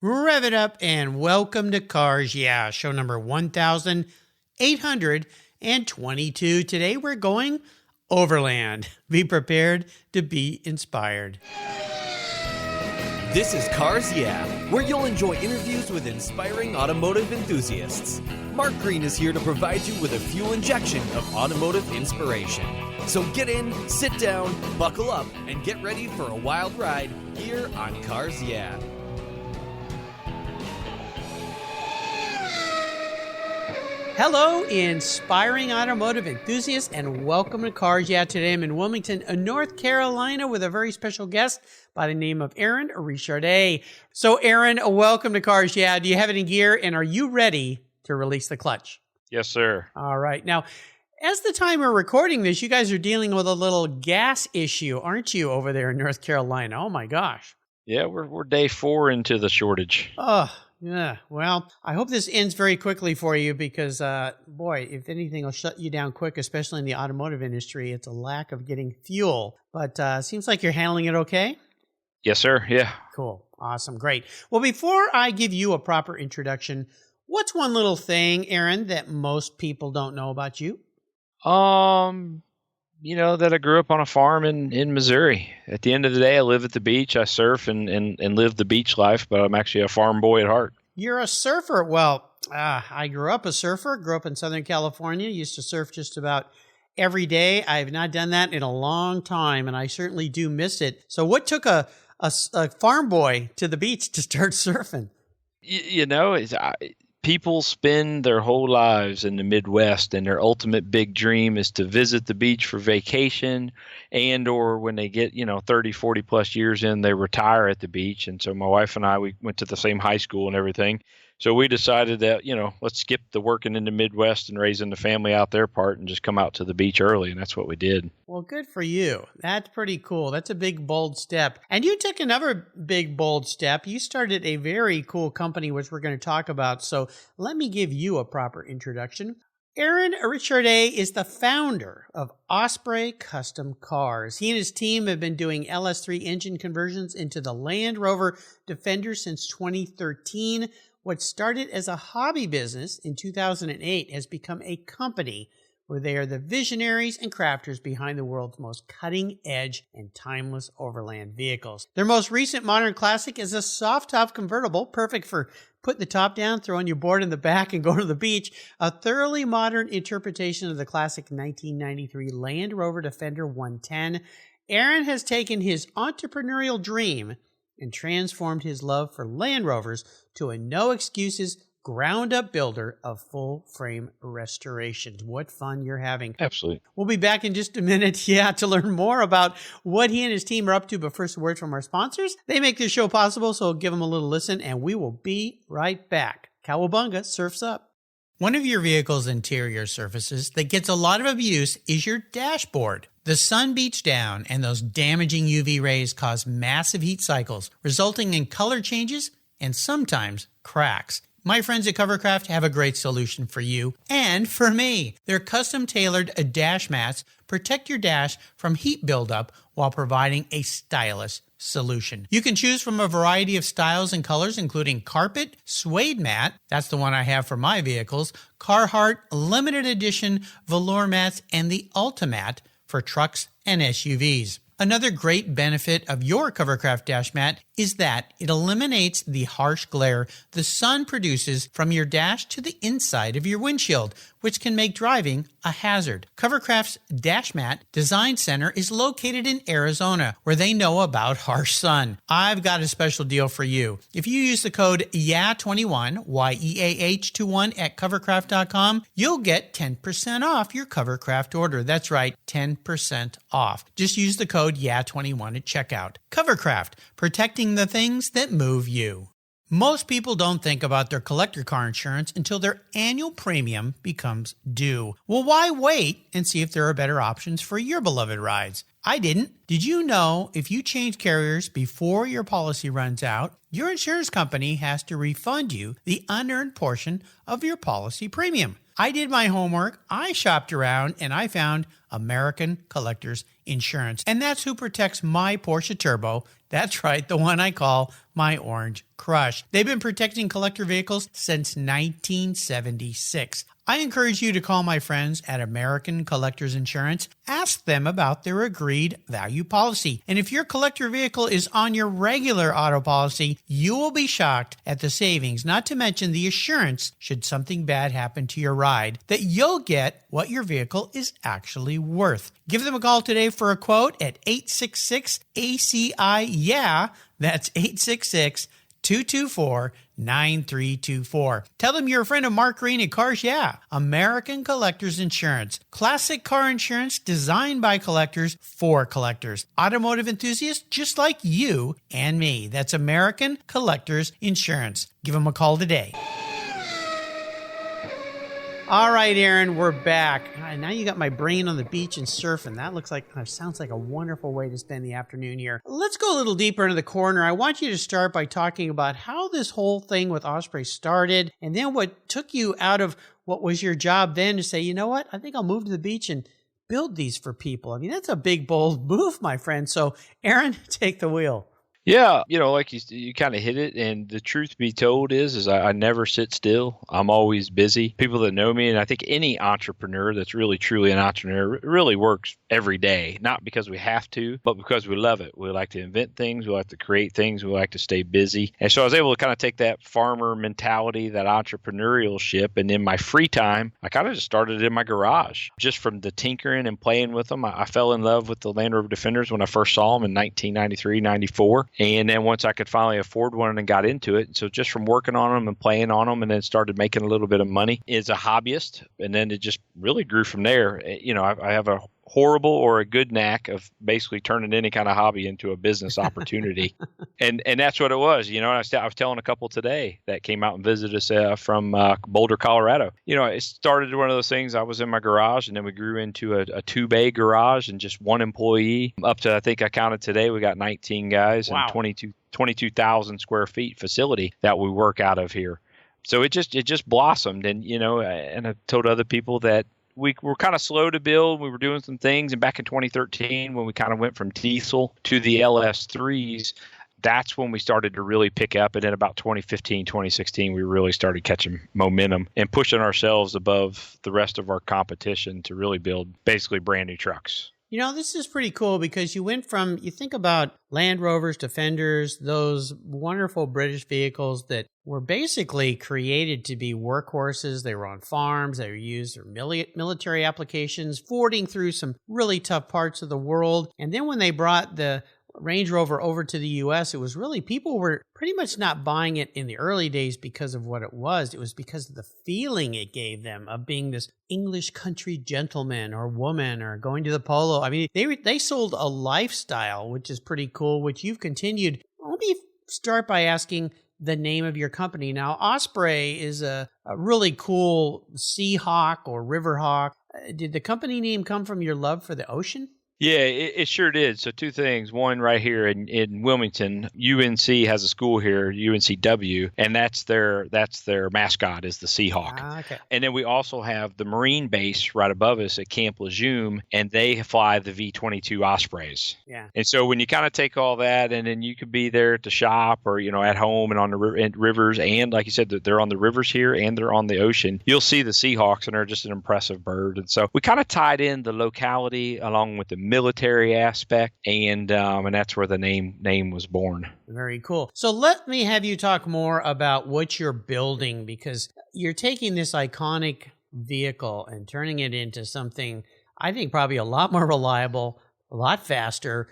Rev it up and welcome to Cars Yeah, show number 1822. Today we're going overland. Be prepared to be inspired. This is Cars Yeah, where you'll enjoy interviews with inspiring automotive enthusiasts. Mark Green is here to provide you with a fuel injection of automotive inspiration. So get in, sit down, buckle up, and get ready for a wild ride here on Cars Yeah. Hello, inspiring automotive enthusiasts, and welcome to Cars Yeah. Today I'm in Wilmington, North Carolina, with a very special guest by the name of Aaron Richardet. So, Aaron, welcome to Cars Yeah. Do you have it in gear, and are you ready to release the clutch? Yes, sir. All right. Now, as the time we're recording this, you guys are dealing with a little gas issue, aren't you, over there in North Carolina? Oh, my gosh. Yeah, we're day 4 into the shortage. Oh, yeah. Well, I hope this ends very quickly for you because, boy, if anything will shut you down quick, especially in the automotive industry, it's a lack of getting fuel. But seems like you're handling it okay? Yes, sir. Yeah. Cool. Awesome. Great. Well, before I give you a proper introduction, what's one little thing, Aaron, that most people don't know about you? That I grew up on a farm in Missouri. At the end of the day, I live at the beach. I surf and live the beach life, but I'm actually a farm boy at heart. You're a surfer. Well, I grew up a surfer, grew up in Southern California, used to surf just about every day. I have not done that in a long time, and I certainly do miss it. So what took a farm boy to the beach to start surfing? People spend their whole lives in the Midwest, and their ultimate big dream is to visit the beach for vacation, and or when they get 30, 40 plus years in, they retire at the beach. And so my wife and I, we went to the same high school and everything. So we decided that, let's skip the working in the Midwest and raising the family out there part and just come out to the beach early. And that's what we did. Well, good for you. That's pretty cool. That's a big, bold step. And you took another big, bold step. You started a very cool company, which we're going to talk about. So let me give you a proper introduction. Aaron Richardet is the founder of Osprey Custom Cars. He and his team have been doing LS3 engine conversions into the Land Rover Defenders since 2013. What started as a hobby business in 2008 has become a company where they are the visionaries and crafters behind the world's most cutting-edge and timeless overland vehicles. Their most recent modern classic is a soft-top convertible, perfect for putting the top down, throwing your board in the back, and going to the beach. A thoroughly modern interpretation of the classic 1993 Land Rover Defender 110. Aaron has taken his entrepreneurial dream and transformed his love for Land Rovers to a no-excuses, ground-up builder of full-frame restorations. What fun you're having. Absolutely. We'll be back in just a minute, to learn more about what he and his team are up to. But first, a word from our sponsors. They make this show possible, so give them a little listen, and we will be right back. Cowabunga, surf's up. One of your vehicle's interior surfaces that gets a lot of abuse is your dashboard. The sun beats down, and those damaging UV rays cause massive heat cycles, resulting in color changes and sometimes cracks. My friends at Covercraft have a great solution for you and for me. Their custom-tailored dash mats protect your dash from heat buildup while providing a stylish solution. You can choose from a variety of styles and colors, including carpet, suede mat, that's the one I have for my vehicles, Carhartt limited edition velour mats, and the Ultimat for trucks and SUVs. Another great benefit of your Covercraft dash mat is that it eliminates the harsh glare the sun produces from your dash to the inside of your windshield, which can make driving a hazard. Covercraft's Dash Mat Design Center is located in Arizona, where they know about harsh sun. I've got a special deal for you. If you use the code YEAH21, YEAH21 at covercraft.com, you'll get 10% off your Covercraft order. That's right, 10% off. Just use the code YEAH21 at checkout. Covercraft, protecting the things that move you. Most people don't think about their collector car insurance until their annual premium becomes due. Well, why wait and see if there are better options for your beloved rides? I didn't. Did you know if you change carriers before your policy runs out, your insurance company has to refund you the unearned portion of your policy premium? I did my homework, I shopped around, and I found American Collectors Insurance. And that's who protects my Porsche Turbo. That's right, the one I call my orange crush. They've been protecting collector vehicles since 1976. I encourage you to call my friends at American Collectors Insurance. Ask them about their agreed value policy. And if your collector vehicle is on your regular auto policy, you will be shocked at the savings, not to mention the assurance, should something bad happen to your ride, that you'll get what your vehicle is actually worth. Give them a call today for a quote at 866-ACI-YEAH. That's 866-224-9324. Tell them you're a friend of Mark Green at Cars Yeah, American Collectors Insurance. Classic car insurance designed by collectors for collectors. Automotive enthusiasts just like you and me. That's American Collectors Insurance. Give them a call today. All right, Aaron, we're back. Now you got my brain on the beach and surfing. That sounds like a wonderful way to spend the afternoon here. Let's go a little deeper into the corner. I want you to start by talking about how this whole thing with Osprey started, and then what took you out of what was your job then to say, you know what, I think I'll move to the beach and build these for people. I mean, that's a big, bold move, my friend. So, Aaron, take the wheel. Yeah, like you kind of hit it, and the truth be told is I never sit still. I'm always busy. People that know me, and I think any entrepreneur that's really truly an entrepreneur really works every day, not because we have to, but because we love it. We like to invent things, we like to create things, we like to stay busy. And so I was able to kind of take that farmer mentality, that entrepreneurship, and in my free time, I kind of just started in my garage. Just from the tinkering and playing with them, I fell in love with the Land Rover Defenders when I first saw them in 1993, 94. And then once I could finally afford one and got into it, so just from working on them and playing on them and then started making a little bit of money as a hobbyist, and then it just really grew from there. I have a horrible or a good knack of basically turning any kind of hobby into a business opportunity. and that's what it was. I was telling a couple today that came out and visited us from Boulder, Colorado. It started one of those things. I was in my garage, and then we grew into a two-bay garage and just one employee up to, I think I counted today, we got 19 guys. Wow. And 22,000 square feet facility that we work out of here. So it just blossomed. And, and I told other people that we were kind of slow to build. We were doing some things. And back in 2013, when we kind of went from diesel to the LS3s, that's when we started to really pick up. And then about 2015, 2016, we really started catching momentum and pushing ourselves above the rest of our competition to really build basically brand new trucks. This is pretty cool because you think about Land Rovers, Defenders, those wonderful British vehicles that were basically created to be workhorses. They were on farms. They were used for military applications, fording through some really tough parts of the world. And then when they brought the Range Rover over to the U.S., it was really, people were pretty much not buying it in the early days because of what it was. It was because of the feeling it gave them of being this English country gentleman or woman or going to the polo. I mean, they sold a lifestyle, which is pretty cool, which you've continued. Let me start by asking the name of your company. Now, Osprey is a really cool sea hawk or river hawk. Did the company name come from your love for the ocean? Yeah, it sure did. So two things. One, right here in Wilmington, UNC has a school here, UNCW, and that's their mascot is the Seahawk. Okay. And then we also have the Marine base right above us at Camp Lejeune, and they fly the V-22 Ospreys. Yeah. And so when you kind of take all that, and then you could be there at the shop or at home and on the rivers, and like you said, they're on the rivers here and they're on the ocean. You'll see the Seahawks, and they're just an impressive bird. And so we kind of tied in the locality along with the military aspect, and that's where the name was born. Very cool. So let me have you talk more about what you're building, because you're taking this iconic vehicle and turning it into something I think probably a lot more reliable, a lot faster,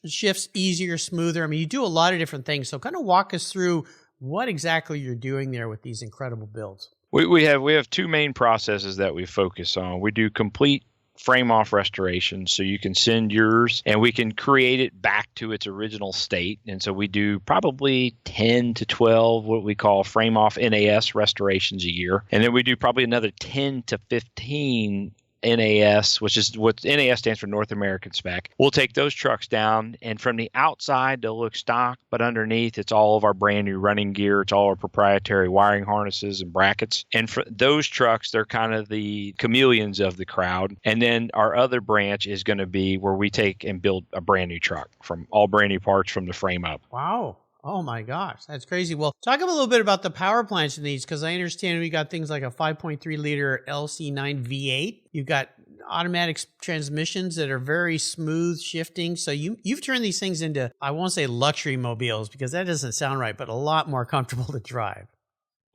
shifts easier, smoother. I mean, you do a lot of different things. So kind of walk us through what exactly you're doing there with these incredible builds. We have two main processes that we focus on. We do complete frame off restoration, so you can send yours and we can create it back to its original state. And so we do probably 10 to 12 what we call frame off NAS restorations a year, and then we do probably another 10 to 15 NAS, which is what NAS stands for North American Spec. We'll take those trucks down, and from the outside they'll look stock, but underneath it's all of our brand new running gear. It's all our proprietary wiring harnesses and brackets. And for those trucks, they're kind of the chameleons of the crowd. And then our other branch is going to be where we take and build a brand new truck from all brand new parts from the frame up. Wow. Oh my gosh, that's crazy. Well, talk a little bit about the power plants in these, because I understand we got things like a 5.3 liter LC9 V8. You've got automatic transmissions that are very smooth shifting. So you've turned these things into, I won't say luxury mobiles because that doesn't sound right, but a lot more comfortable to drive.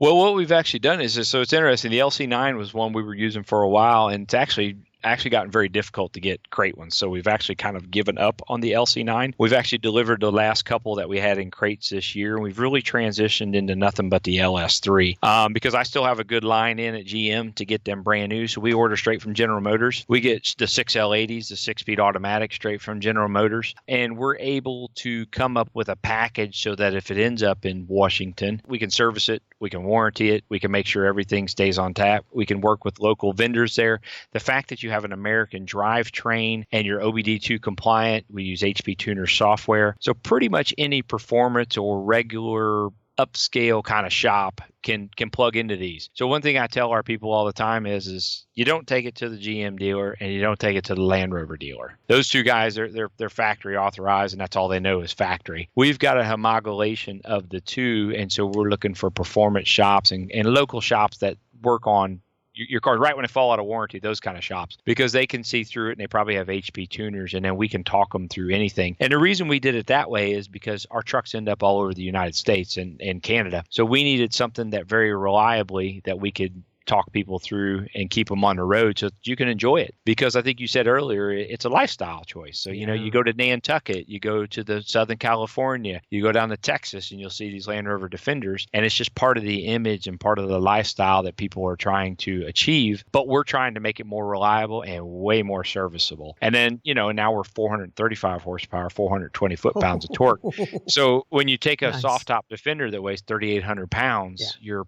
Well, what we've actually done is, so it's interesting. The LC9 was one we were using for a while, and it's actually gotten very difficult to get crate ones. So we've actually kind of given up on the LC9. We've actually delivered the last couple that we had in crates this year, and we've really transitioned into nothing but the LS3 because I still have a good line in at GM to get them brand new. So we order straight from General Motors. We get the 6L80s, the 6-speed automatic, straight from General Motors, and we're able to come up with a package so that if it ends up in Washington, we can service it, we can warranty it, we can make sure everything stays on tap, we can work with local vendors there. The fact that you have an American drivetrain and you're OBD2 compliant, we use HP Tuner software. So pretty much any performance or regular upscale kind of shop can plug into these. So one thing I tell our people all the time is you don't take it to the GM dealer and you don't take it to the Land Rover dealer. Those two guys they're factory authorized, and that's all they know is factory. We've got a homologation of the two, and so we're looking for performance shops and local shops that work on your cars right when they fall out of warranty, those kind of shops, because they can see through it and they probably have HP tuners, and then we can talk them through anything. And the reason we did it that way is because our trucks end up all over the United States and Canada. So we needed something that very reliably that we could talk people through and keep them on the road so that you can enjoy it. Because I think you said earlier, it's a lifestyle choice. So, you know, you go to Nantucket, you go to the Southern California, you go down to Texas, and you'll see these Land Rover Defenders. And it's just part of the image and part of the lifestyle that people are trying to achieve. But we're trying to make it more reliable and way more serviceable. And then, you know, now we're 435 horsepower, 420 foot-pounds of torque. So when you take a soft top Defender that weighs 3,800 pounds, your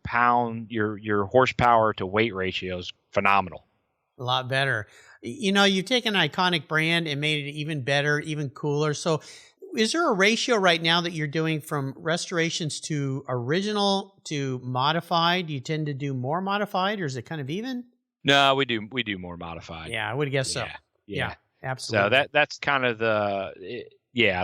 horsepower to weight ratio is phenomenal. A lot better. You know, you've taken an iconic brand and made it even better, even cooler. So is there a ratio right now that you're doing from restorations to original to modified? Do you tend to do more modified, or is it kind of even? No, we do more modified. Yeah, I would guess so. Yeah, absolutely. So that's kind of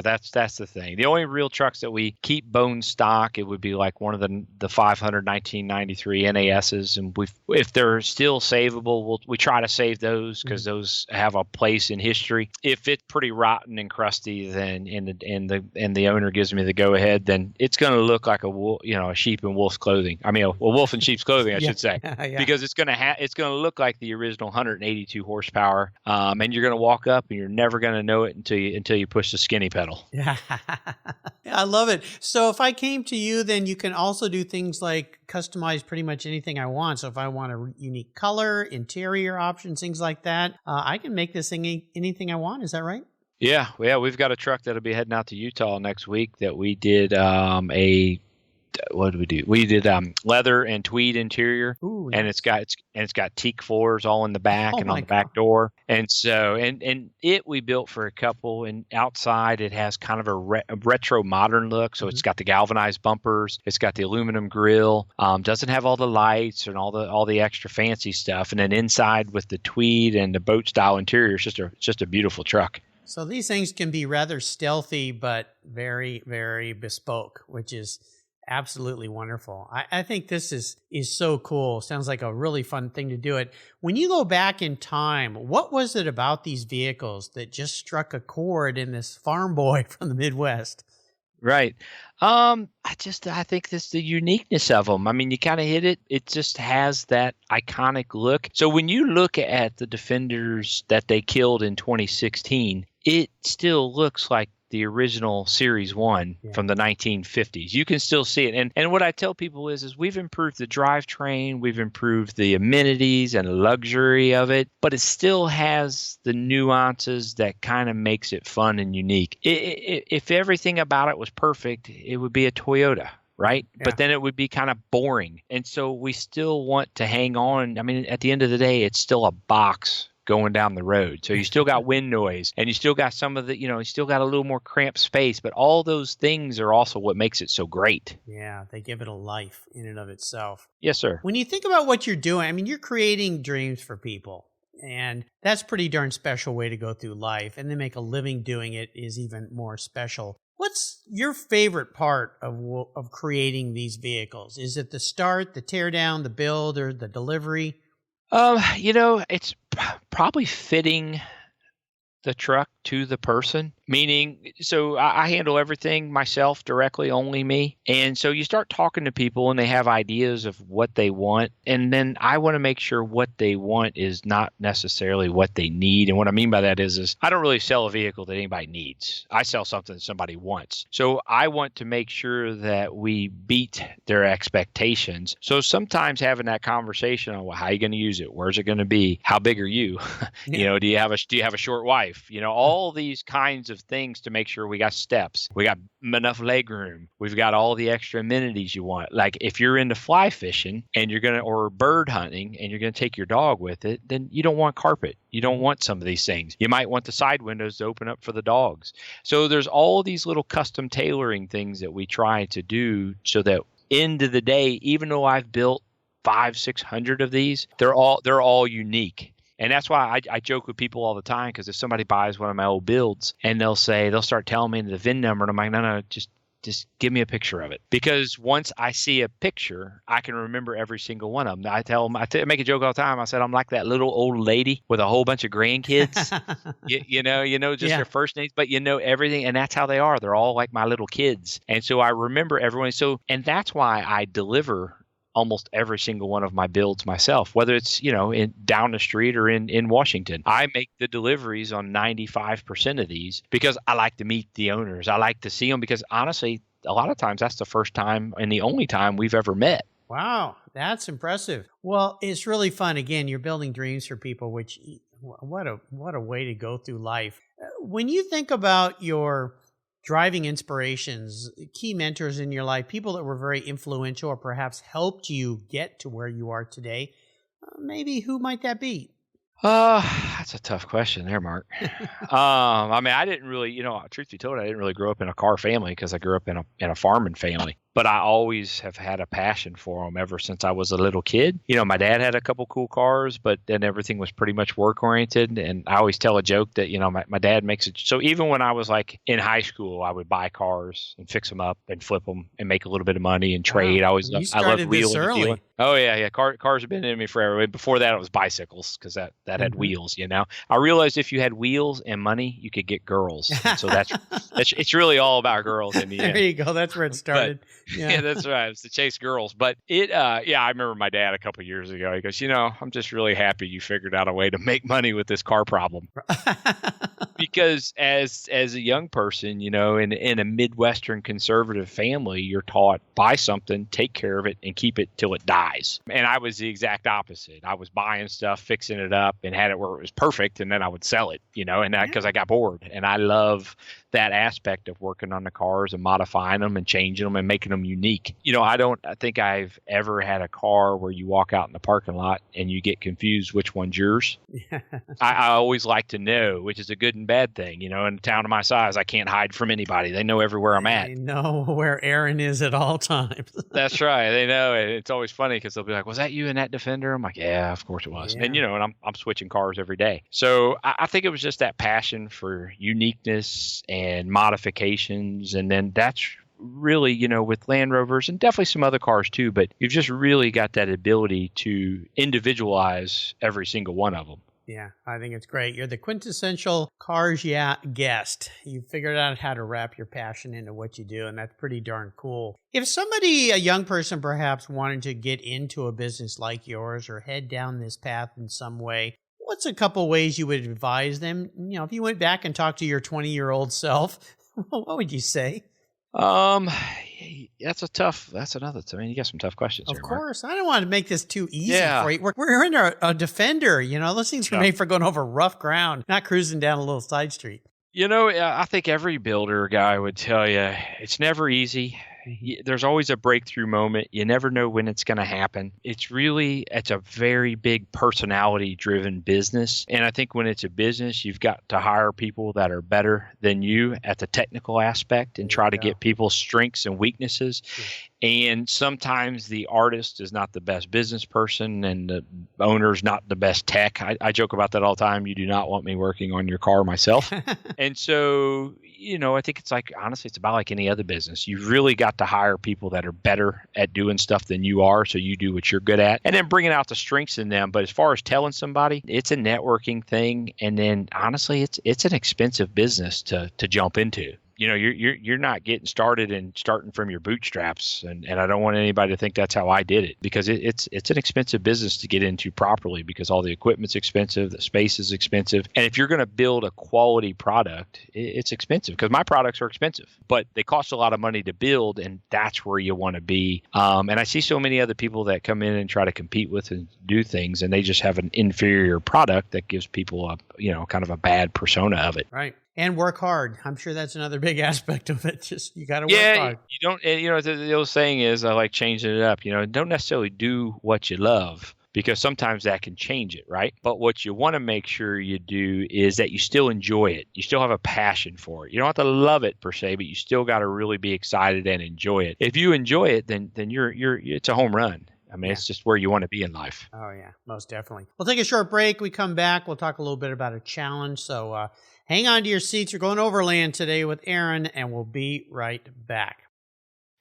that's the thing. The only real trucks that we keep bone stock, it would be like one of the 500 1993 NASs, and if they're still savable, we try to save those because those have a place in history. If it's pretty rotten and crusty, then and the owner gives me the go ahead, then it's going to look like a sheep in wolf's clothing. I mean, a wolf in sheep's clothing, I should say, because it's going to look like the original 182 horsepower, and you're going to walk up and you're never going to know it until you push the skinny pedal. Yeah, I love it. So if I came to you, then you can also do things like customize pretty much anything I want. So if I want a unique color, interior options, things like that, I can make this thing anything I want. Is that right? Yeah. We've got a truck that'll be heading out to Utah next week that we did what did we do? We did leather and tweed interior. Ooh, and it's got teak floors all in the back and on the back door. And so and we built for a couple, and outside it has kind of a retro modern look. So it's got the galvanized bumpers, it's got the aluminum grill, doesn't have all the lights and all the extra fancy stuff. And then inside with the tweed and the boat style interior, it's just a beautiful truck. So these things can be rather stealthy, but very, very bespoke, which is absolutely wonderful. I think this is so cool. Sounds like a really fun thing to do it. When you go back in time, what was it about these vehicles that just struck a chord in this farm boy from the Midwest? Right. I think this the uniqueness of them. I mean, you kind of hit it. It just has that iconic look. So when you look at the Defenders that they killed in 2016, it still looks like the original Series 1 from the 1950s. You can still see it. And what I tell people is we've improved the drivetrain, we've improved the amenities and luxury of it, but it still has the nuances that kind of makes it fun and unique. If everything about it was perfect, it would be a Toyota. Right. Yeah. But then it would be kind of boring. And so we still want to hang on. I mean, at the end of the day, it's still a box going down the road. So you still got wind noise, and you still got some of the, you still got a little more cramped space, but all those things are also what makes it so great. Yeah, they give it a life in and of itself. Yes, sir. When you think about what you're doing, I mean, you're creating dreams for people, and that's a pretty darn special way to go through life, and then make a living doing it is even more special. What's your favorite part of creating these vehicles? Is it the start, the teardown, the build, or the delivery? It's probably fitting the truck to the person, meaning, so I handle everything myself directly, only me. And so you start talking to people and they have ideas of what they want. And then I want to make sure what they want is not necessarily what they need. And what I mean by that is I don't really sell a vehicle that anybody needs. I sell something that somebody wants. So I want to make sure that we beat their expectations. So sometimes having that conversation on, well, how are you going to use it? Where's it going to be? How big are you? Do you have a short wife? All these kinds of things to make sure we got steps, we got enough leg room, we've got all the extra amenities you want. Like if you're into fly fishing and or bird hunting and you're going to take your dog with it, then you don't want carpet. You don't want some of these things. You might want the side windows to open up for the dogs. So there's all these little custom tailoring things that we try to do so that end of the day, even though I've built 500-600 of these, they're all unique. And that's why I joke with people all the time, because if somebody buys one of my old builds and they'll start telling me the VIN number, and I'm like, no, just give me a picture of it. Because once I see a picture, I can remember every single one of them. I tell them, I make a joke all the time. I said, I'm like that little old lady with a whole bunch of grandkids, just their first names, but everything. And that's how they are. They're all like my little kids. And so I remember everyone. And that's why I deliver almost every single one of my builds myself, whether it's, down the street or in Washington. I make the deliveries on 95% of these because I like to meet the owners. I like to see them because honestly, a lot of times that's the first time and the only time we've ever met. Wow, that's impressive. Well, it's really fun. Again, you're building dreams for people, which what a way to go through life. When you think about your driving inspirations, key mentors in your life, people that were very influential or perhaps helped you get to where you are today, maybe who might that be? That's a tough question there, Mark. I didn't really, truth be told, I didn't really grow up in a car family because I grew up in a farming family. But I always have had a passion for them ever since I was a little kid. My dad had a couple cool cars, but then everything was pretty much work oriented. And I always tell a joke that, my dad makes it. So even when I was like in high school, I would buy cars and fix them up and flip them and make a little bit of money and trade. Wow. I loved wheeling and dealing. Oh yeah. Cars have been in me forever. Before that, it was bicycles because that had wheels. I realized if you had wheels and money, you could get girls. And so it's really all about girls in the end. There you go. That's where it started. Yeah, that's right. It's to chase girls. But I remember my dad a couple of years ago. He goes, I'm just really happy you figured out a way to make money with this car problem. Because as a young person, in a Midwestern conservative family, you're taught buy something, take care of it, and keep it till it dies. And I was the exact opposite. I was buying stuff, fixing it up, and had it where it was perfect, and then I would sell it, and that because I got bored. And I love that aspect of working on the cars and modifying them and changing them and making them unique. I don't think I've ever had a car where you walk out in the parking lot and you get confused which one's yours. I always like to know, which is a good and bad thing. In a town of my size, I can't hide from anybody. They know everywhere I'm at. They know where Aaron is at all times. That's right. They know it. It's always funny because they'll be like, was that you in that Defender? I'm like, yeah, of course it was. Yeah. And, and I'm switching cars every day. So I think it was just that passion for uniqueness and modifications. And then that's really, with Land Rovers and definitely some other cars too, but you've just really got that ability to individualize every single one of them. Yeah, I think it's great. You're the quintessential Cars Yeah guest. You figured out how to wrap your passion into what you do, and that's pretty darn cool. If somebody, a young person perhaps, wanted to get into a business like yours or head down this path in some way, what's a couple ways you would advise them? If you went back and talked to your 20-year-old self, what would you say? That's another. You got some tough questions. Of here, course. I don't want to make this too easy for you. We're in a Defender, those things are made for going over rough ground, not cruising down a little side street. I think every builder guy would tell you it's never easy. There's always a breakthrough moment. You never know when it's going to happen. It's a very big personality driven business. And I think when it's a business, you've got to hire people that are better than you at the technical aspect and try to get people's strengths and weaknesses. Yeah. And sometimes the artist is not the best business person and the owner's not the best tech. I joke about that all the time. You do not want me working on your car myself. And so, I think it's like, honestly, it's about like any other business. You've really got to hire people that are better at doing stuff than you are. So you do what you're good at and then bringing out the strengths in them. But as far as telling somebody, it's a networking thing. And then honestly, it's an expensive business to jump into. You're not getting started and starting from your bootstraps. And I don't want anybody to think that's how I did it, because it's an expensive business to get into properly, because all the equipment's expensive, the space is expensive. And if you're going to build a quality product, it's expensive, because my products are expensive, but they cost a lot of money to build. And that's where you want to be. And I see so many other people that come in and try to compete with and do things, and they just have an inferior product that gives people kind of a bad persona of it. Right. And work hard. I'm sure that's another big aspect of it. Just, you got to work hard. You don't, the old saying is, I like changing it up, don't necessarily do what you love, because sometimes that can change it, right? But what you want to make sure you do is that you still enjoy it. You still have a passion for it. You don't have to love it per se, but you still got to really be excited and enjoy it. If you enjoy it, then it's a home run. I mean, It's just where you want to be in life. Oh, yeah, most definitely. We'll take a short break. We come back. We'll talk a little bit about a challenge. So hang on to your seats. You're going overland today with Aaron, and we'll be right back.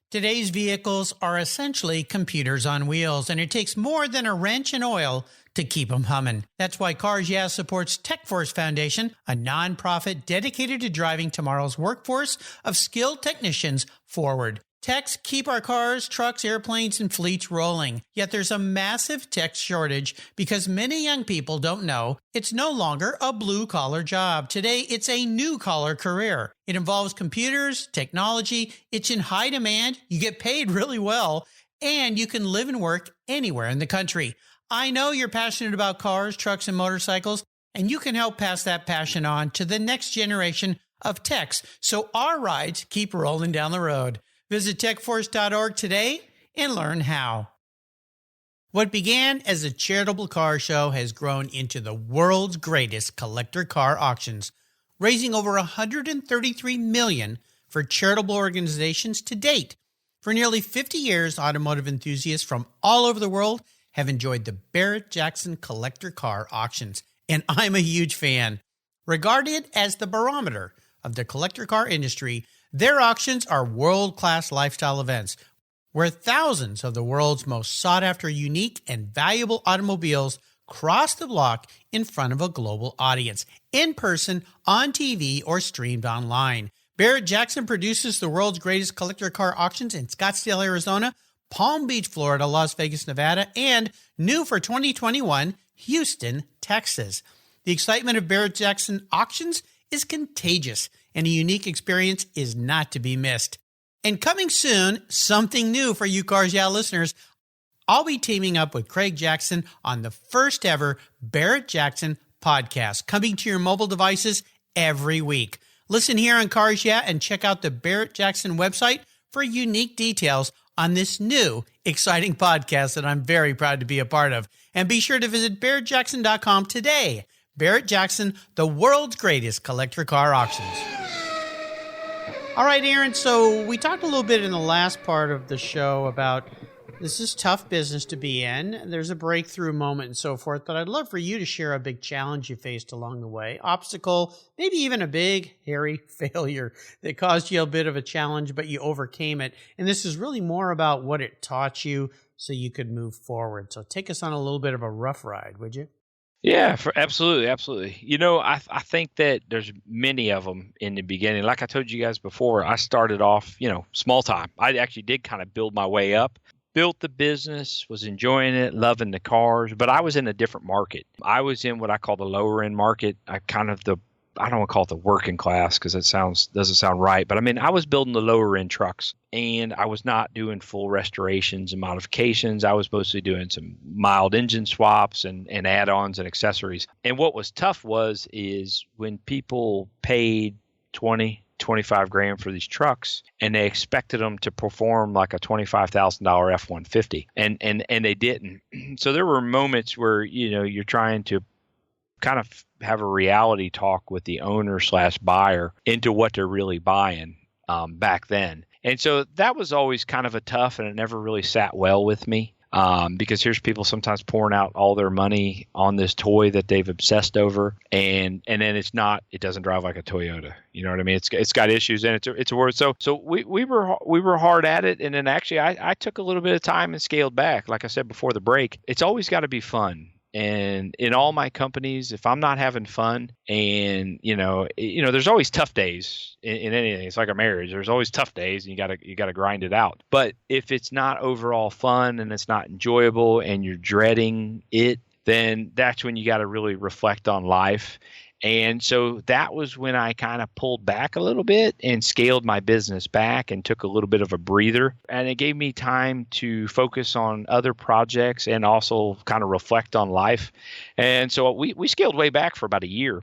Today's vehicles are essentially computers on wheels, and it takes more than a wrench and oil to keep them humming. That's why Cars Yeah supports TechForce Foundation, a nonprofit dedicated to driving tomorrow's workforce of skilled technicians forward. Techs keep our cars, trucks, airplanes, and fleets rolling. Yet there's a massive tech shortage because many young people don't know it's no longer a blue-collar job. Today, it's a new-collar career. It involves computers, technology, it's in high demand, you get paid really well, and you can live and work anywhere in the country. I know you're passionate about cars, trucks, and motorcycles, and you can help pass that passion on to the next generation of techs, so our rides keep rolling down the road. Visit techforce.org today and learn how. What began as a charitable car show has grown into the world's greatest collector car auctions, raising over $133 million for charitable organizations to date. For nearly 50 years, automotive enthusiasts from all over the world have enjoyed the Barrett-Jackson collector car auctions, and I'm a huge fan. Regarded as the barometer of the collector car industry, their auctions are world-class lifestyle events where thousands of the world's most sought-after, unique, and valuable automobiles cross the block in front of a global audience, in person, on TV, or streamed online. Barrett-Jackson produces the world's greatest collector car auctions in Scottsdale, Arizona, Palm Beach, Florida, Las Vegas, Nevada, and new for 2021, Houston, Texas. The excitement of Barrett-Jackson auctions is contagious, and a unique experience is not to be missed. And coming soon, something new for you Cars Yeah listeners. I'll be teaming up with Craig Jackson on the first ever Barrett-Jackson podcast, coming to your mobile devices every week. Listen here on Cars Yeah and check out the Barrett-Jackson website for unique details on this new, exciting podcast that I'm very proud to be a part of. And be sure to visit barrettjackson.com today. Barrett-Jackson, the world's greatest collector car auctions. All right, Aaron, so we talked a little bit in the last part of the show about this is tough business to be in. There's a breakthrough moment and so forth, but I'd love for you to share a big challenge you faced along the way, obstacle, maybe even a big, hairy failure that caused you a bit of a challenge, but you overcame it. And this is really more about what it taught you so you could move forward. So take us on a little bit of a rough ride, would you? Yeah, absolutely. I think that there's many of them in the beginning. Like I told you guys before, I started off, small time. I actually did kind of build my way up, built the business, was enjoying it, loving the cars, but I was in a different market. I was in what I call the lower end market. I don't want to call it the working class because it doesn't sound right. But I mean, I was building the lower end trucks and I was not doing full restorations and modifications. I was mostly doing some mild engine swaps and add-ons and accessories. And what was tough is when people paid 25 grand for these trucks and they expected them to perform like a $25,000 F-150 and they didn't. So there were moments where, you're trying to kind of have a reality talk with the owner / buyer into what they're really buying back then. And so that was always kind of a tough, and it never really sat well with me. because here's people sometimes pouring out all their money on this toy that they've obsessed over, and then it doesn't drive like a Toyota. You know what I mean? It's got issues, and it's a word. So we were hard at it, and then actually I took a little bit of time and scaled back. Like I said before the break, it's always got to be fun. And in all my companies, if I'm not having fun, and there's always tough days in anything. It's like a marriage. There's always tough days, and you gotta grind it out. But if it's not overall fun and it's not enjoyable and you're dreading it, then that's when you got to really reflect on life. And so that was when I kind of pulled back a little bit and scaled my business back and took a little bit of a breather. And it gave me time to focus on other projects and also kind of reflect on life. And so we scaled way back for about a year.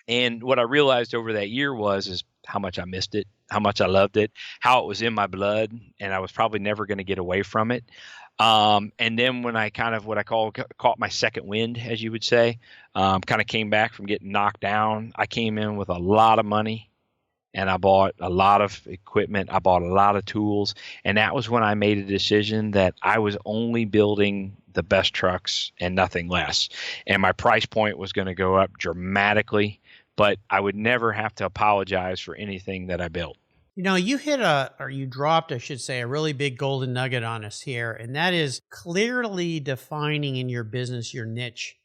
And what I realized over that year is how much I missed it, how much I loved it, how it was in my blood, and I was probably never going to get away from it. And then when I kind of what I caught my second wind, as you would say, kind of came back from getting knocked down, I came in with a lot of money and I bought a lot of equipment. I bought a lot of tools. And that was when I made a decision that I was only building the best trucks and nothing less. And my price point was going to go up dramatically, but I would never have to apologize for anything that I built. You dropped, I should say, a really big golden nugget on us here, and that is clearly defining in your business your niche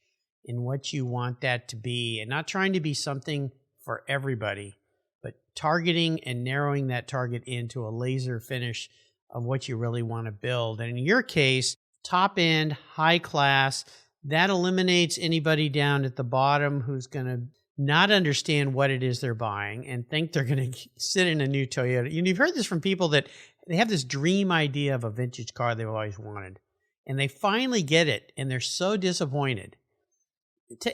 and what you want that to be, and not trying to be something for everybody, but targeting and narrowing that target into a laser finish of what you really want to build. And in your case, top end, high class, that eliminates anybody down at the bottom who's going to not understand what it is they're buying and think they're going to sit in a new Toyota. You've heard this from people that they have this dream idea of a vintage car they've always wanted, and they finally get it, and they're so disappointed.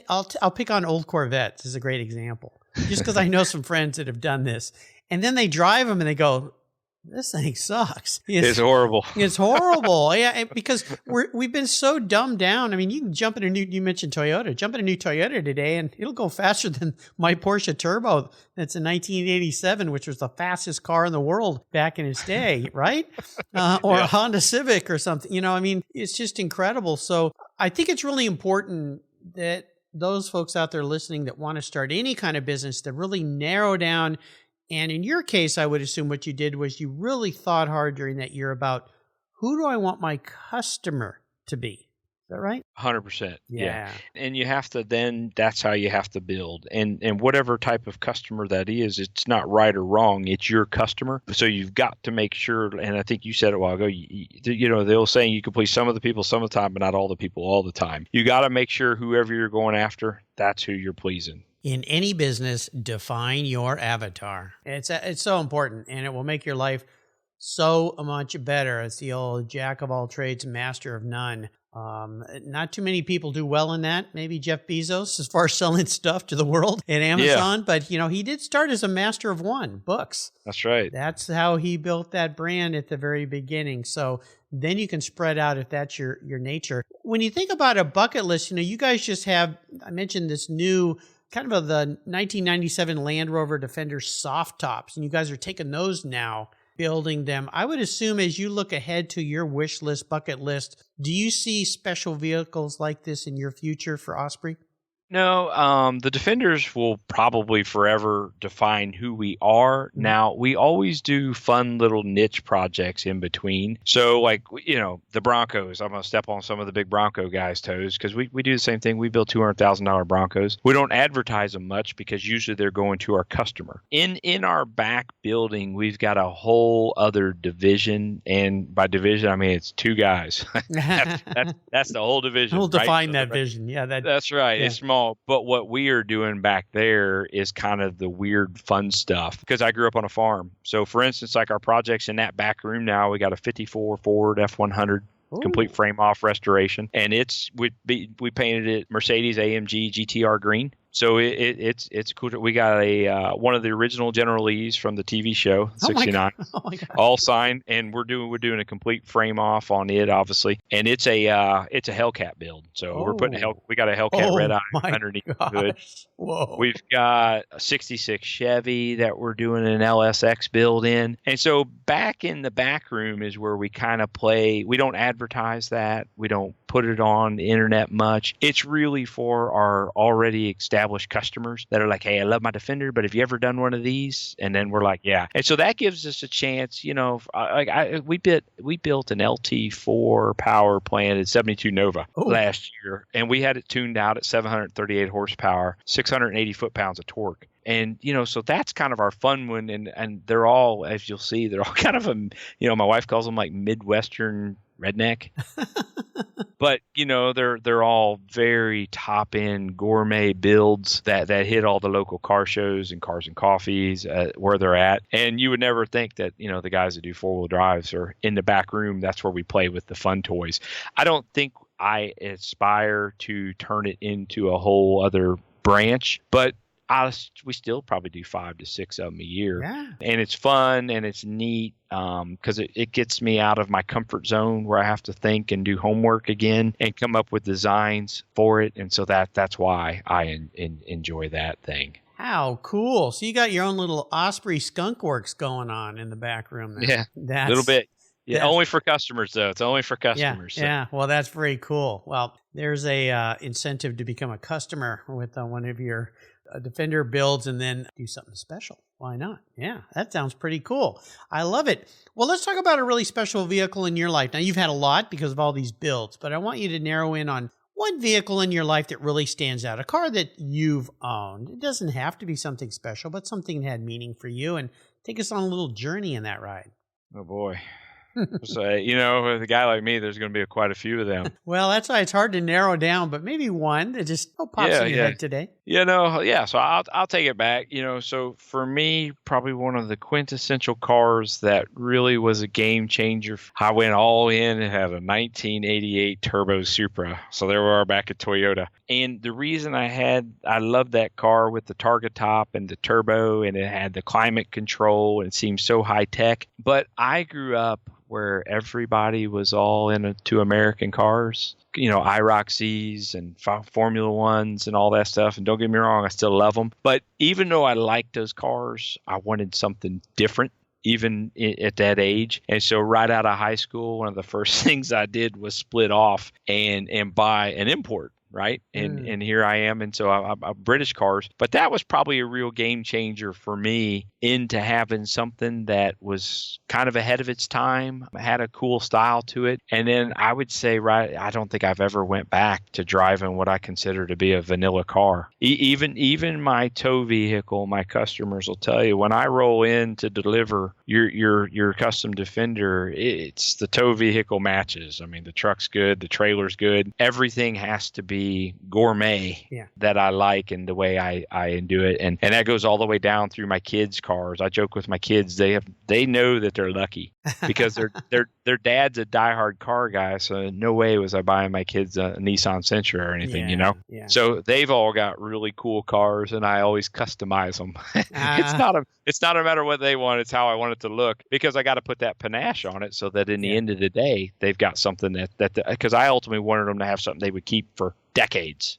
I'll pick on old Corvettes as a great example, just because I know some friends that have done this. And then they drive them and they go, this thing sucks. It's horrible. It's horrible. Yeah, because we've been so dumbed down. I mean, you can jump in you mentioned Toyota. Jump in a new Toyota today, and it'll go faster than my Porsche Turbo that's a 1987, which was the fastest car in the world back in its day, right? Or a Honda Civic or something. It's just incredible. So I think it's really important that those folks out there listening that want to start any kind of business to really narrow down. And in your case, I would assume what you did was you really thought hard during that year about who do I want my customer to be? Is that right? 100%. Yeah. And you have to that's how you have to build. And whatever type of customer that is, it's not right or wrong. It's your customer. So you've got to make sure, and I think you said it a while ago, the old saying, you can please some of the people some of the time, but not all the people all the time. You got to make sure whoever you're going after, that's who you're pleasing. In any business, define your avatar. It's so important, and it will make your life so much better. It's the old jack of all trades, master of none. Not too many people do well in that. Maybe Jeff Bezos, as far as selling stuff to the world at Amazon. Yeah. But, he did start as a master of one, books. That's right. That's how he built that brand at the very beginning. So then you can spread out if that's your nature. When you think about a bucket list, you guys just have, I mentioned this new kind of the 1997 Land Rover Defenders soft tops, and you guys are taking those now, building them. I would assume as you look ahead to your wish list, bucket list, do you see special vehicles like this in your future for Osprey? No, the Defenders will probably forever define who we are. Now, we always do fun little niche projects in between. So, like, the Broncos, I'm going to step on some of the big Bronco guys' toes because we do the same thing. We build $200,000 Broncos. We don't advertise them much because usually they're going to our customer. In our back building, we've got a whole other division. And by division, I mean, it's two guys. that's the whole division. We'll define that vision. Yeah, that's right. Yeah. It's small. But what we are doing back there is kind of the weird fun stuff because I grew up on a farm. So for instance, like our projects in that back room now, we got a 54 Ford F100 complete frame off restoration. And we painted it Mercedes AMG GTR green. So it's cool. We got a one of the original General Lees from the TV show, 69, Oh my God. all signed, and we're doing a complete frame off on it, obviously, and it's a Hellcat build. So we're putting we got a Hellcat red eye underneath the hood. Whoa. We've got a 66 Chevy that we're doing an LSX build in. And so back in the back room is where we kind of play. We don't advertise that. We don't put it on the internet much. It's really for our already established customers that are like, hey, I love my Defender, but have you ever done one of these? And then we're like, yeah. And so that gives us a chance, we built an LT4 power plant at 72 Nova last year, and we had it tuned out at 738 horsepower, 680 foot-pounds of torque. And, so that's kind of our fun one. And they're all, as you'll see, they're all kind of, my wife calls them like Midwestern redneck. But, they're all very top end gourmet builds that hit all the local car shows and Cars and Coffees where they're at. And you would never think that, the guys that do 4-wheel drives are in the back room. That's where we play with the fun toys. I don't think I aspire to turn it into a whole other branch, but we still probably do 5 to 6 of them a year. Yeah. And it's fun and it's neat because it gets me out of my comfort zone where I have to think and do homework again and come up with designs for it. And so that's why I enjoy that thing. How cool. So you got your own little Osprey skunk works going on in the back room there. Yeah, a little bit. Yeah, only for customers, though. It's only for customers. Yeah. Well, that's very cool. Well, there's a incentive to become a customer with one of your Defender builds and then do something special. Why not? Yeah, that sounds pretty cool. I love it. Well, let's talk about a really special vehicle in your life. Now, you've had a lot because of all these builds, but I want you to narrow in on one vehicle in your life that really stands out, a car that you've owned. It doesn't have to be something special, but something that had meaning for you, and take us on a little journey in that ride. Oh, boy. So, with a guy like me, there's going to be quite a few of them. Well, that's why it's hard to narrow down, but maybe one that just pops in your head today. So I'll take it back. So for me, probably one of the quintessential cars that really was a game changer. I went all in and had a 1988 Turbo Supra. So there we are back at Toyota. And the reason I loved that car with the target top and the turbo, and it had the climate control and it seemed so high tech. But I grew up where everybody was all into American cars, IROC-Zs and Formula Ones and all that stuff. And don't get me wrong, I still love them. But even though I liked those cars, I wanted something different, even at that age. And so right out of high school, one of the first things I did was split off and buy an import. Right. And here I am. And so I'm British cars. But that was probably a real game changer for me into having something that was kind of ahead of its time, had a cool style to it. And then I would say, I don't think I've ever went back to driving what I consider to be a vanilla car. Even my tow vehicle, my customers will tell you, when I roll in to deliver your custom Defender, it's the tow vehicle matches. I mean, the truck's good, the trailer's good. Everything has to be gourmet that I like and the way I do it. And that goes all the way down through my kids' cars. I joke with my kids, they know that they're lucky because their dad's a diehard car guy. So no way was I buying my kids a Nissan Sentra or anything, Yeah. So they've all got really cool cars and I always customize them. It's not a matter what they want. It's how I want it to look because I got to put that panache on it so that in the end of the day, they've got something because I ultimately wanted them to have something they would keep for decades.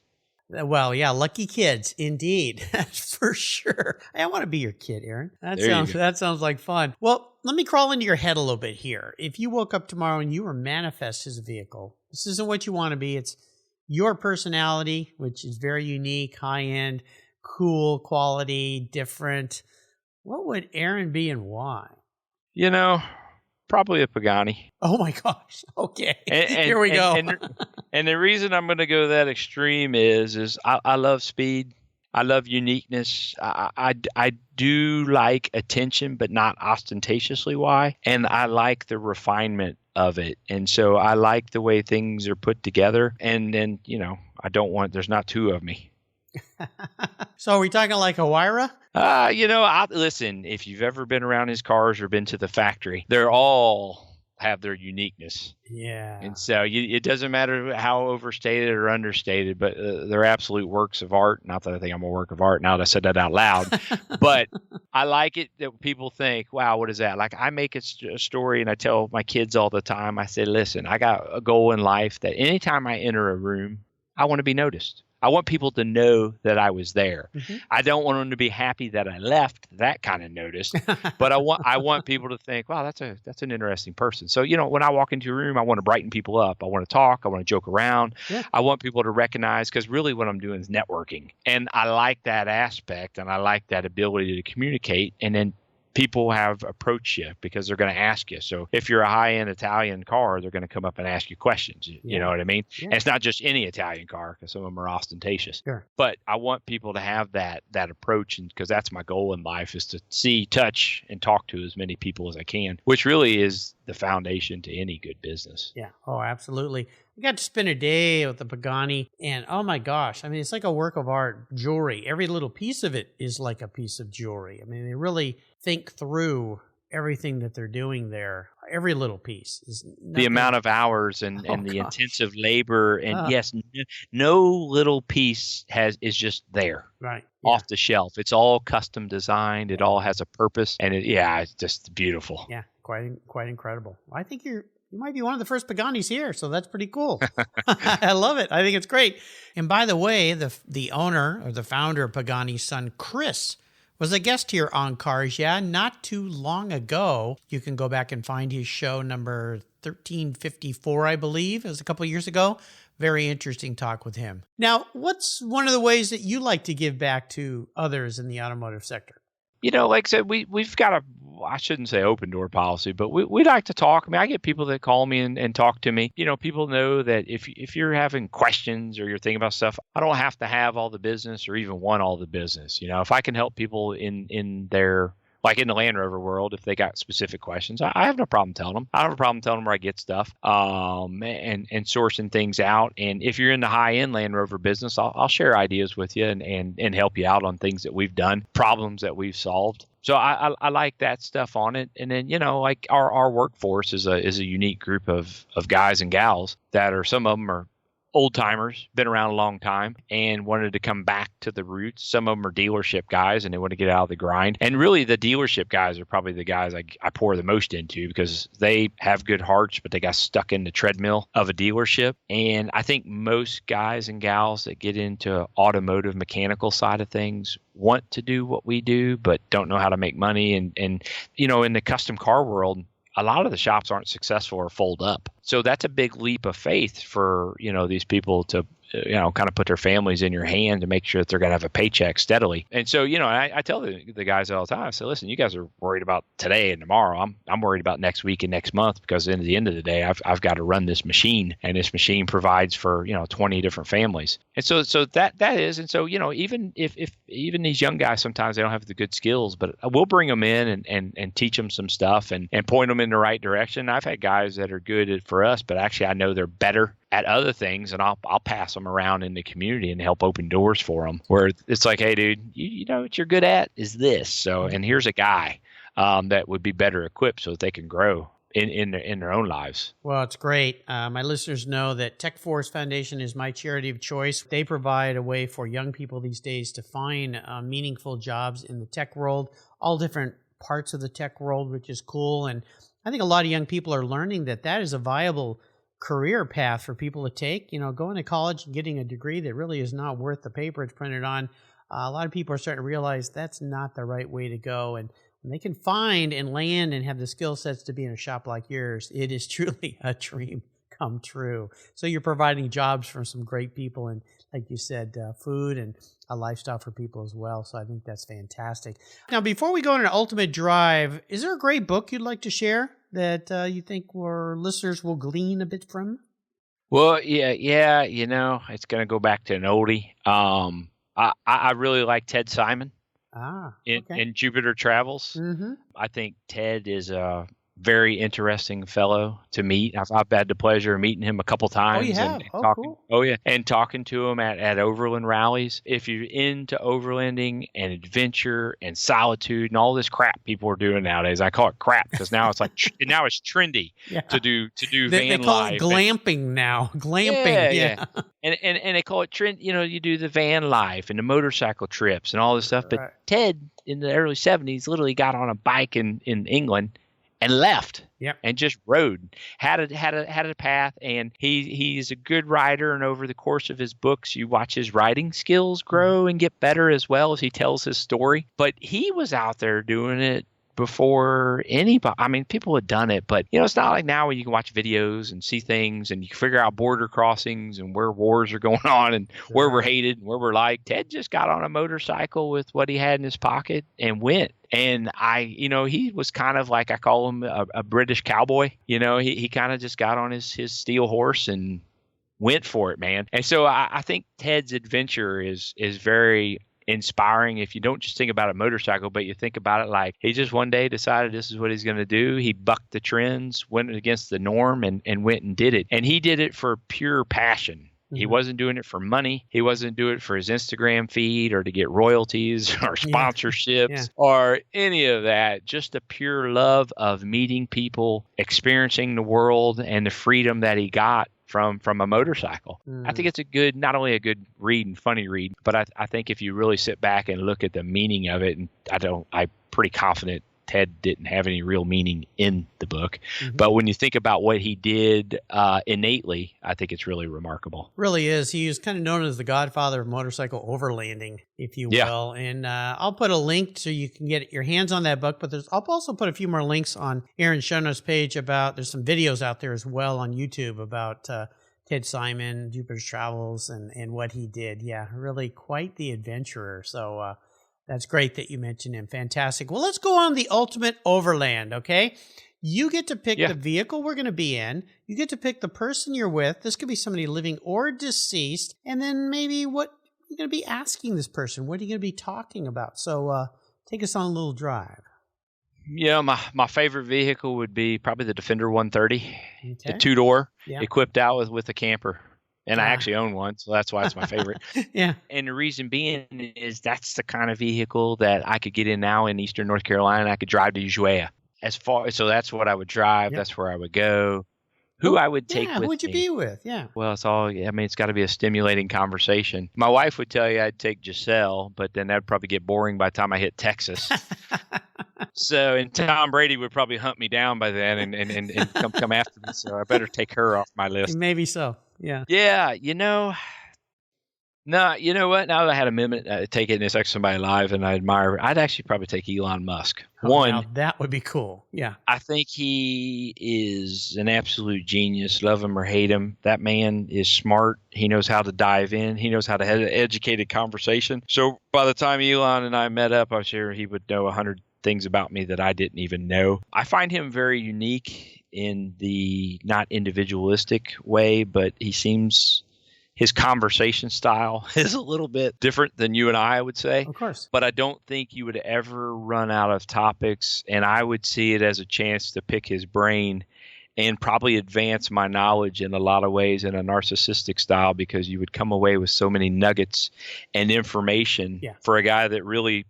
Well, yeah, lucky kids, indeed. That's for sure. I want to be your kid, Aaron. That sounds like fun. Well, let me crawl into your head a little bit here. If you woke up tomorrow and you were manifest as a vehicle, this isn't what you want to be. It's your personality, which is very unique, high-end, cool, quality, different. What would Aaron be and why? Probably a Pagani. Oh my gosh. Okay. Here we go. And the reason I'm going to go that extreme is I love speed. I love uniqueness. I do like attention, but not ostentatiously. Why? And I like the refinement of it. And so I like the way things are put together. And then, there's not two of me. So are we talking like a Huayra? Listen, if you've ever been around his cars or been to the factory, they're all have their uniqueness. Yeah. And so it doesn't matter how overstated or understated, but they're absolute works of art. Not that I think I'm a work of art now that I said that out loud, but I like it that people think, wow, what is that? Like I make a story and I tell my kids all the time, I say, listen, I got a goal in life that anytime I enter a room, I want to be noticed. I want people to know that I was there. Mm-hmm. I don't want them to be happy that I left, that kind of noticed, but I want people to think, wow, that's an interesting person. So, when I walk into a room, I want to brighten people up. I want to talk. I want to joke around. Yeah. I want people to recognize, because really what I'm doing is networking. And I like that aspect, and I like that ability to communicate. And then people have approached you because they're going to ask you. So if you're a high-end Italian car, they're going to come up and ask you questions. You know what I mean? Yeah. And it's not just any Italian car, because some of them are ostentatious. Sure. But I want people to have that approach, and because that's my goal in life, is to see, touch, and talk to as many people as I can, which really is the foundation to any good business. Yeah. Oh, absolutely. I got to spend a day with the Pagani, and oh my gosh, I mean, it's like a work of art. Jewelry, every little piece of it is like a piece of jewelry. I mean, they really think through everything that they're doing there. Every little piece is nothing. The amount of hours and the gosh. intensive labor, and yes, no little piece is just there. Right. Off the shelf. It's all custom designed. It all has a purpose, and it's just beautiful. Yeah, quite incredible. I think you might be one of the first Paganis here, so that's pretty cool. I love it. I think it's great. And by the way, the owner or the founder of Pagani's son, Chris, was a guest here on Cars not too long ago. You can go back and find his show number 1354, I believe. It was a couple of years ago. Very interesting talk with him. Now, what's one of the ways that you like to give back to others in the automotive sector? Like I said, we've got I shouldn't say open door policy, but we like to talk. I mean, I get people that call me and talk to me. People know that if you're having questions or you're thinking about stuff, I don't have to have all the business or even want all the business. If I can help people in their, like in the Land Rover world, if they got specific questions, I have no problem telling them. I don't have a problem telling them where I get stuff, and sourcing things out. And if you're in the high-end Land Rover business, I'll share ideas with you and help you out on things that we've done, problems that we've solved. So I like that stuff on it. And then, like our workforce is a unique group of guys and gals that are, some of them are old timers, been around a long time and wanted to come back to the roots. Some of them are dealership guys and they want to get out of the grind. And really the dealership guys are probably the guys I pour the most into, because they have good hearts, but they got stuck in the treadmill of a dealership. And I think most guys and gals that get into automotive mechanical side of things want to do what we do, but don't know how to make money. And in the custom car world, a lot of the shops aren't successful or fold up. So that's a big leap of faith for, these people to, kind of put their families in your hand to make sure that they're going to have a paycheck steadily. And so, I tell the guys all the time, I say, listen, you guys are worried about today and tomorrow. I'm worried about next week and next month, because at the end of the day, I've got to run this machine, and this machine provides for, 20 different families. And so that is, and so, even if even these young guys, sometimes they don't have the good skills, but we'll bring them in and teach them some stuff and point them in the right direction. I've had guys that are good for us, but actually I know they're better at other things, and I'll pass them around in the community and help open doors for them, where it's like, hey dude, you know what you're good at is this. So, and here's a guy that would be better equipped so that they can grow in their own lives. Well, it's great. My listeners know that Tech Force Foundation is my charity of choice. They provide a way for young people these days to find meaningful jobs in the tech world, all different parts of the tech world, which is cool. And I think a lot of young people are learning that is a viable career path for people to take. Going to college and getting a degree that really is not worth the paper it's printed on. A lot of people are starting to realize that's not the right way to go. And when they can find and land and have the skill sets to be in a shop like yours, it is truly a dream come true. So you're providing jobs for some great people, and like you said, food and a lifestyle for people as well. So I think that's fantastic. Now, before we go into Ultimate Drive, is there a great book you'd like to share that you think our listeners will glean a bit from? Well, yeah, it's going to go back to an oldie. I really like Ted Simon. Okay. In Jupiter Travels. Mm-hmm. I think Ted is very interesting fellow to meet. I've had the pleasure of meeting him a couple times. Oh, you have? And Oh, talking, cool. Oh, yeah. And talking to him at overland rallies. If you're into overlanding and adventure and solitude and all this crap people are doing nowadays, I call it crap because now it's like, now it's trendy to do van they call life. it glamping now. Glamping. Yeah. And they call it trend. You do the van life and the motorcycle trips and all this stuff. But Right. Ted in the early 70s literally got on a bike in England and left. Yep. And just rode, had a path, and he's a good writer. And over the course of his books, you watch his writing skills grow and get better as well as he tells his story. But he was out there doing it before anybody. I mean, people had done it, but it's not like now where you can watch videos and see things and you can figure out border crossings and where wars are going on and where we're hated and where we're liked. Ted just got on a motorcycle with what he had in his pocket and went. And he was kind of like, I call him a British cowboy. He kind of just got on his steel horse and went for it, man. And so I think Ted's adventure is very inspiring if you don't just think about a motorcycle, but you think about it like he just one day decided this is what he's going to do. He bucked the trends, went against the norm, and went and did it. And he did it for pure passion. He wasn't doing it for money. He wasn't doing it for his Instagram feed or to get royalties or sponsorships or any of that. Just a pure love of meeting people, experiencing the world, and the freedom that he got from a motorcycle. I think it's not only a good read and funny read, but I think if you really sit back and look at the meaning of it, and I'm pretty confident Ted didn't have any real meaning in the book. But when you think about what he did innately, I think it's really remarkable. Really is. He is kind of known as the godfather of motorcycle overlanding, if you will. And I'll put a link so you can get your hands on that book. But I'll also put a few more links on Aaron's show notes page there's some videos out there as well on YouTube about Ted Simon, Jupiter's Travels, and what he did. Yeah, really quite the adventurer. So that's great that you mentioned him. Fantastic. Well, let's go on the ultimate overland, okay? You get to pick the vehicle we're going to be in. You get to pick the person you're with. This could be somebody living or deceased. And then maybe what you're going to be asking this person. What are you going to be talking about? So take us on a little drive. My favorite vehicle would be probably the Defender 130, the two-door, equipped out with a camper. And I actually own one, so that's why it's my favorite. And the reason being is that's the kind of vehicle that I could get in now in Eastern North Carolina. I could drive to Ushuaia. So that's what I would drive. That's where I would go. Who I would take with me. Who would you be with? Yeah. Well, it's got to be a stimulating conversation. My wife would tell you I'd take Giselle, but then that'd probably get boring by the time I hit Texas. And Tom Brady would probably hunt me down by then and come after me. So I better take her off my list. Maybe so. Yeah. Yeah. No, you know what? Now that I had a minute to take it and it's actually somebody alive and I admire, I'd actually probably take Elon Musk. Now that would be cool. Yeah. I think he is an absolute genius. Love him or hate him. That man is smart. He knows how to dive in. He knows how to have an educated conversation. So by the time Elon and I met up, I'm sure he would know 100 things about me that I didn't even know. I find him very unique in the not individualistic way, but his conversation style is a little bit different than you and I would say. Of course. But I don't think you would ever run out of topics, and I would see it as a chance to pick his brain and probably advance my knowledge in a lot of ways in a narcissistic style, because you would come away with so many nuggets and information for a guy that really,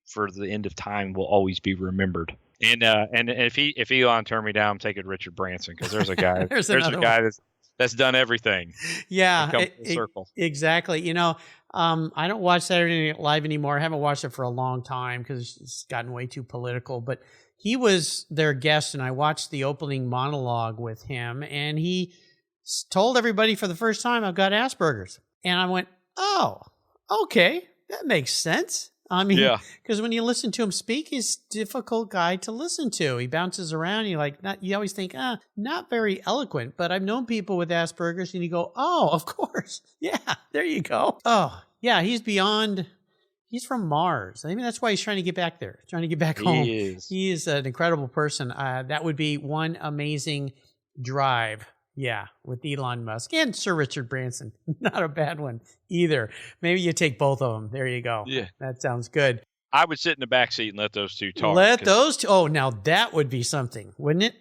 for the end of time, will always be remembered. And if Elon turned me down, I'm taking Richard Branson, because there's a guy there's a guy that's done everything. Yeah, circle. Exactly. I don't watch Saturday Night Live anymore. I haven't watched it for a long time because it's gotten way too political. But he was their guest, and I watched the opening monologue with him, and he told everybody for the first time, I've got Asperger's. And I went, oh, okay, that makes sense. I mean, because when you listen to him speak, he's a difficult guy to listen to. He bounces around. You always think, not very eloquent. But I've known people with Asperger's, and you go, oh, of course. Yeah, there you go. Oh, yeah, he's from Mars. I mean, that's why he's trying to get back there, trying to get back home. He is an incredible person. That would be one amazing drive. Yeah, with Elon Musk and Sir Richard Branson. Not a bad one either. Maybe you take both of them. There you go. Yeah. That sounds good. I would sit in the back seat and let those two talk. Let those two. Oh, now that would be something, wouldn't it?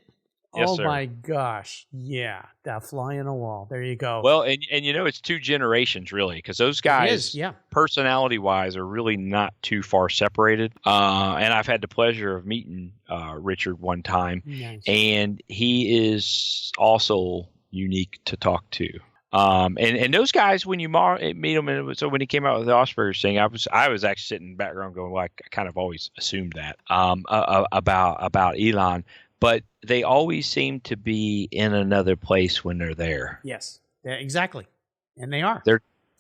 Yes, oh sir. My gosh. Yeah. That fly on a wall. There you go. Well, and it's two generations really, because those guys, personality wise, are really not too far separated. And I've had the pleasure of meeting Richard one time, nice. And he is also unique to talk to. And those guys, when you meet them, and so when he came out with the Osprey thing, I was actually sitting in the background going, well, I kind of always assumed that about Elon. But they always seem to be in another place when they're there. Yes, exactly. And they are.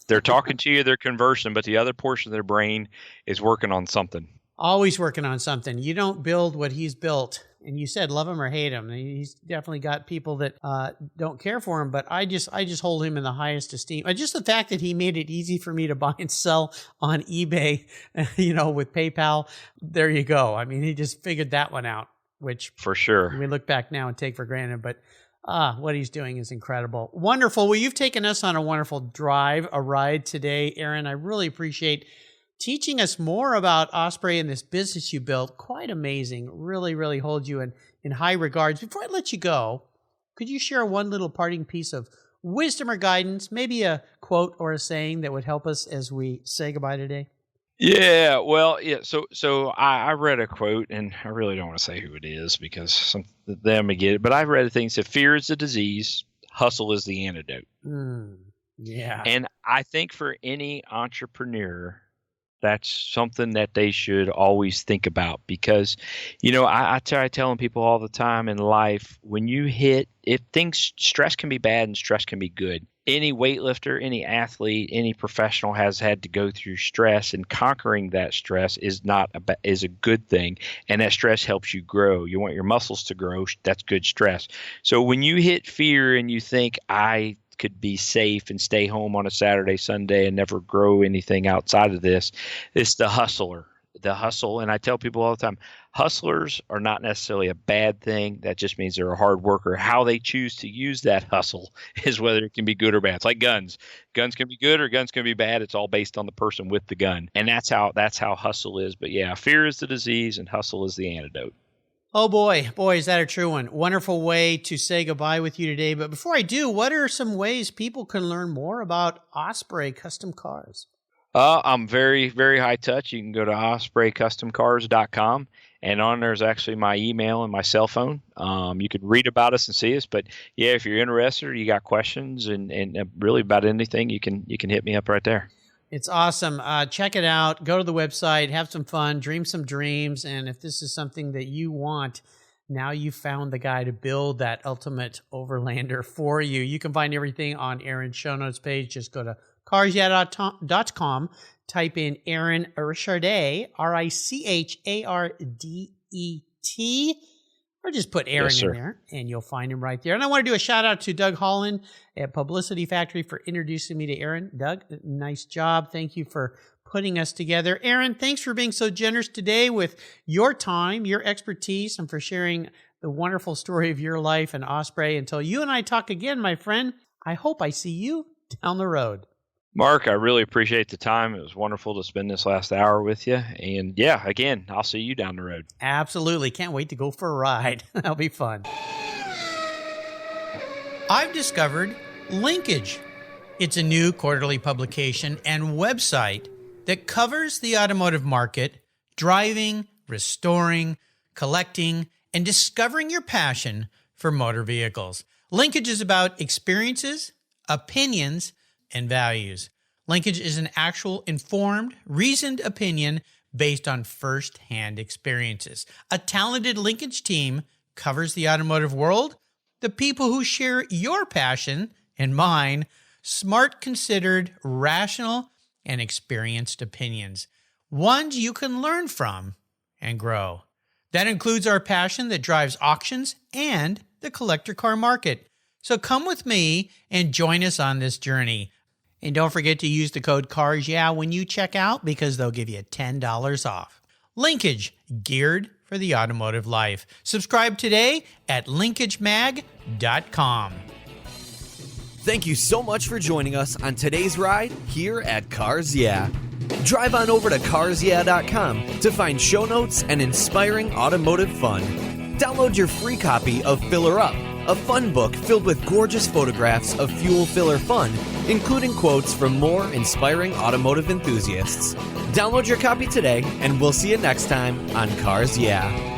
They're talking to you, they're conversing, but the other portion of their brain is working on something. Always working on something. You don't build what he's built. And you said love him or hate him. He's definitely got people that don't care for him, but I just hold him in the highest esteem. Just the fact that he made it easy for me to buy and sell on eBay, with PayPal. There you go. I mean, he just figured that one out. Which for sure we look back now and take for granted, but what he's doing is incredible. Wonderful. Well, you've taken us on a wonderful a ride today, Aaron. I really appreciate teaching us more about Osprey and this business you built. Quite amazing. Really, really hold you in high regards. Before I let you go, could you share one little parting piece of wisdom or guidance, maybe a quote or a saying that would help us as we say goodbye today? Yeah, well, yeah. So I read a quote, and I really don't want to say who it is because they may get it. But I've read a thing that said, "Fear is the disease, hustle is the antidote." Yeah, and I think for any entrepreneur, that's something that they should always think about because, I try telling people all the time in life, when you stress can be bad and stress can be good. Any weightlifter, any athlete, any professional has had to go through stress, and conquering that stress is a good thing. And that stress helps you grow. You want your muscles to grow. That's good stress. So when you hit fear and you think I could be safe and stay home on a Saturday, Sunday and never grow anything outside of this, it's the hustler. The hustle, and I tell people all the time, hustlers are not necessarily a bad thing. That just means they're a hard worker. How they choose to use that hustle is whether it can be good or bad. It's like guns. Guns can be good or guns can be bad. It's all based on the person with the gun. And that's how hustle is. But yeah, fear is the disease and hustle is the antidote. Oh boy, is that a true one. Wonderful way to say goodbye with you today. But before I do, what are some ways people can learn more about Osprey custom cars? I'm very, very high touch. You can go to ospreycustomcars.com, and on there's actually my email and my cell phone. You can read about us and see us. But yeah, if you're interested or you got questions and really about anything, you can hit me up right there. It's awesome. Check it out. Go to the website, have some fun, dream some dreams. And if this is something that you want, now you've found the guy to build that ultimate overlander for you. You can find everything on Aaron's show notes page. Just go to carsyeah.com, type in Aaron Richardet, Richardet, or just put Aaron in there, and you'll find him right there. And I want to do a shout-out to Doug Holland at Publicity Factory for introducing me to Aaron. Doug, nice job. Thank you for putting us together. Aaron, thanks for being so generous today with your time, your expertise, and for sharing the wonderful story of your life and Osprey. Until you and I talk again, my friend, I hope I see you down the road. Mark, I really appreciate the time. It was wonderful to spend this last hour with you. And yeah, again, I'll see you down the road. Absolutely. Can't wait to go for a ride. That'll be fun. I've discovered Linkage. It's a new quarterly publication and website that covers the automotive market, driving, restoring, collecting, and discovering your passion for motor vehicles. Linkage is about experiences, opinions, and values. Linkage is an actual informed, reasoned opinion based on first-hand experiences. A talented Linkage team covers the automotive world, the people who share your passion and mine, smart, considered, rational, and experienced opinions, ones you can learn from and grow. That includes our passion that drives auctions and the collector car market. So come with me and join us on this journey. And don't forget to use the code CARSYEAH when you check out because they'll give you $10 off. Linkage, geared for the automotive life. Subscribe today at linkagemag.com. Thank you so much for joining us on today's ride here at Cars Yeah. Drive on over to carsyeah.com to find show notes and inspiring automotive fun. Download your free copy of Filler Up, a fun book filled with gorgeous photographs of fuel filler fun, including quotes from more inspiring automotive enthusiasts. Download your copy today, and we'll see you next time on Cars Yeah!